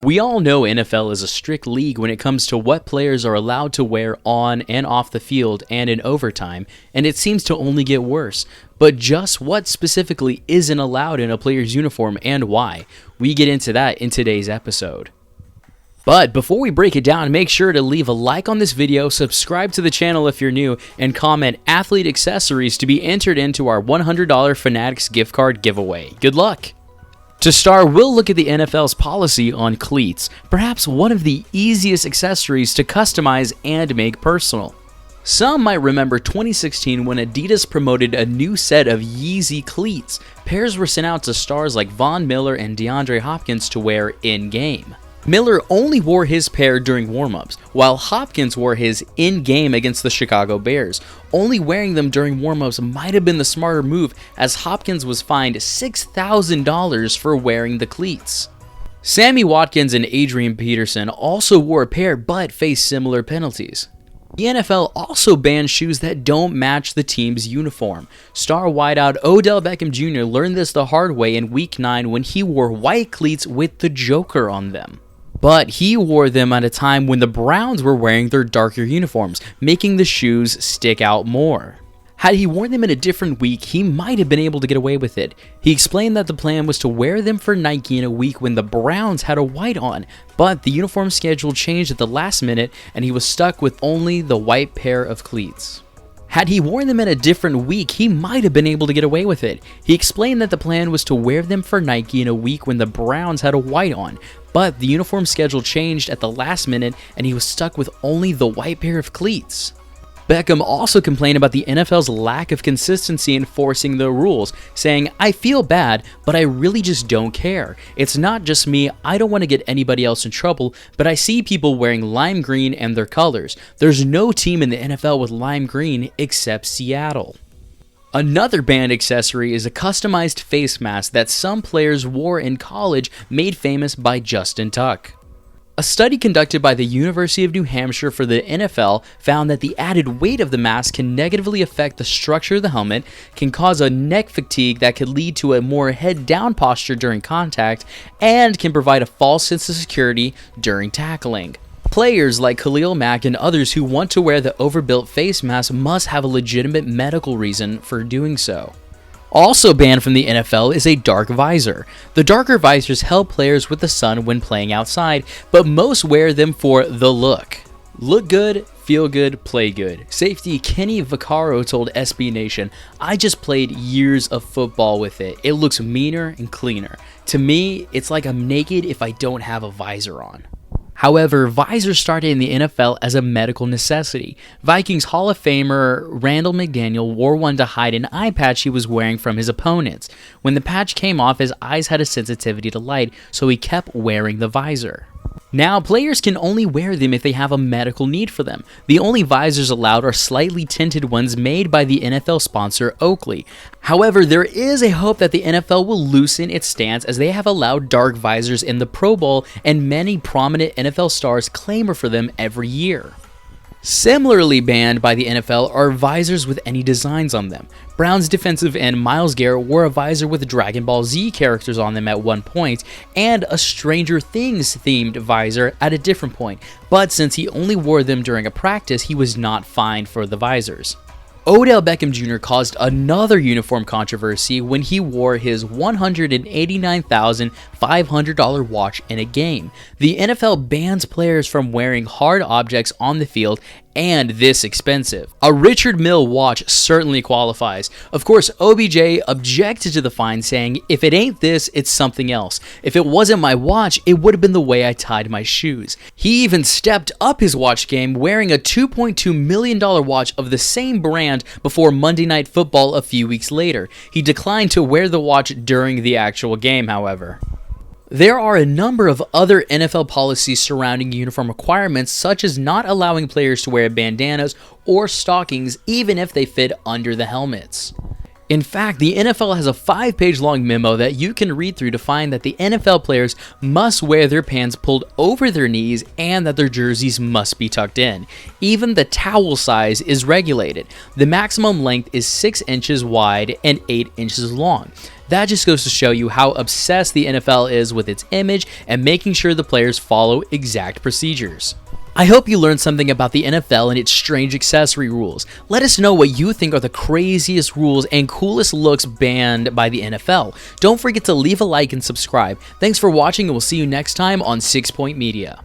We all know NFL is a strict league when it comes to what players are allowed to wear on and off the field and in overtime, and it seems to only get worse. But just what specifically isn't allowed in a player's uniform and why? We get into that in today's episode. But before we break it down, make sure to leave a like on this video, subscribe to the channel if you're new, and comment athlete accessories to be entered into our $100 Fanatics gift card giveaway. Good luck! To start, we'll look at the NFL's policy on cleats, perhaps one of the easiest accessories to customize and make personal. Some might remember 2016 when Adidas promoted a new set of Yeezy cleats. Pairs were sent out to stars like Von Miller and Deandre Hopkins to wear in-game. Miller only wore his pair during warm-ups, while Hopkins wore his in-game against the Chicago Bears. Only wearing them during warm-ups might have been the smarter move, as Hopkins was fined $6,000 for wearing the cleats. Sammy Watkins and Adrian Peterson also wore a pair but faced similar penalties. The NFL also banned shoes that don't match the team's uniform. Star wideout Odell Beckham Jr. learned this the hard way in Week 9 when he wore white cleats with the Joker on them. But he wore them at a time when the Browns were wearing their darker uniforms, making the shoes stick out more. Had he worn them in a different week, he might have been able to get away with it. He explained that the plan was to wear them for Nike in a week when the Browns had a white on, but the uniform schedule changed at the last minute and he was stuck with only the white pair of cleats. Had he worn them in a different week, he might have been able to get away with it. He explained that the plan was to wear them for Nike in a week when the Browns had a white on, but the uniform schedule changed at the last minute and he was stuck with only the white pair of cleats. Beckham also complained about the NFL's lack of consistency enforcing the rules, saying, "I feel bad, but I really just don't care. It's not just me, I don't want to get anybody else in trouble, but I see people wearing lime green and their colors. There's no team in the NFL with lime green except Seattle." Another banned accessory is a customized face mask that some players wore in college, made famous by Justin Tuck. A study conducted by the University of New Hampshire for the NFL found that the added weight of the mask can negatively affect the structure of the helmet, can cause a neck fatigue that could lead to a more head-down posture during contact, and can provide a false sense of security during tackling. Players like Khalil Mack and others who want to wear the overbuilt face mask must have a legitimate medical reason for doing so. Also banned from the NFL is a dark visor. The darker visors help players with the sun when playing outside, but most wear them for the look. Look good, feel good, play good. Safety Kenny Vaccaro told SB Nation, "I just played years of football with it. It looks meaner and cleaner. To me, it's like I'm naked if I don't have a visor on." However, visors started in the NFL as a medical necessity. Vikings Hall of Famer Randall McDaniel wore one to hide an eye patch he was wearing from his opponents. When the patch came off, his eyes had a sensitivity to light, so he kept wearing the visor. Now, players can only wear them if they have a medical need for them. The only visors allowed are slightly tinted ones made by the NFL sponsor Oakley. However, there is a hope that the NFL will loosen its stance as they have allowed dark visors in the Pro Bowl and many prominent NFL stars clamor for them every year. Similarly banned by the NFL are visors with any designs on them. Browns defensive end Myles Garrett wore a visor with Dragon Ball Z characters on them at one point, and a Stranger Things themed visor at a different point, but since he only wore them during a practice, he was not fined for the visors. Odell Beckham Jr. caused another uniform controversy when he wore his $189,500 watch in a game. The NFL bans players from wearing hard objects on the field and this expensive. A Richard Mille watch certainly qualifies. Of course, OBJ objected to the fine, saying, "If it ain't this, it's something else. If it wasn't my watch, it would have been the way I tied my shoes." He even stepped up his watch game, wearing a $2.2 million watch of the same brand before Monday Night Football a few weeks later. He declined to wear the watch during the actual game, however. There are a number of other NFL policies surrounding uniform requirements, such as not allowing players to wear bandanas or stockings even if they fit under the helmets. In fact, the NFL has a 5-page long memo that you can read through to find that the NFL players must wear their pants pulled over their knees and that their jerseys must be tucked in. Even the towel size is regulated. The maximum length is 6 inches wide and 8 inches long. That just goes to show you how obsessed the NFL is with its image and making sure the players follow exact procedures. I hope you learned something about the NFL and its strange accessory rules. Let us know what you think are the craziest rules and coolest looks banned by the NFL. Don't forget to leave a like and subscribe. Thanks for watching, and we'll see you next time on 6 Point Media.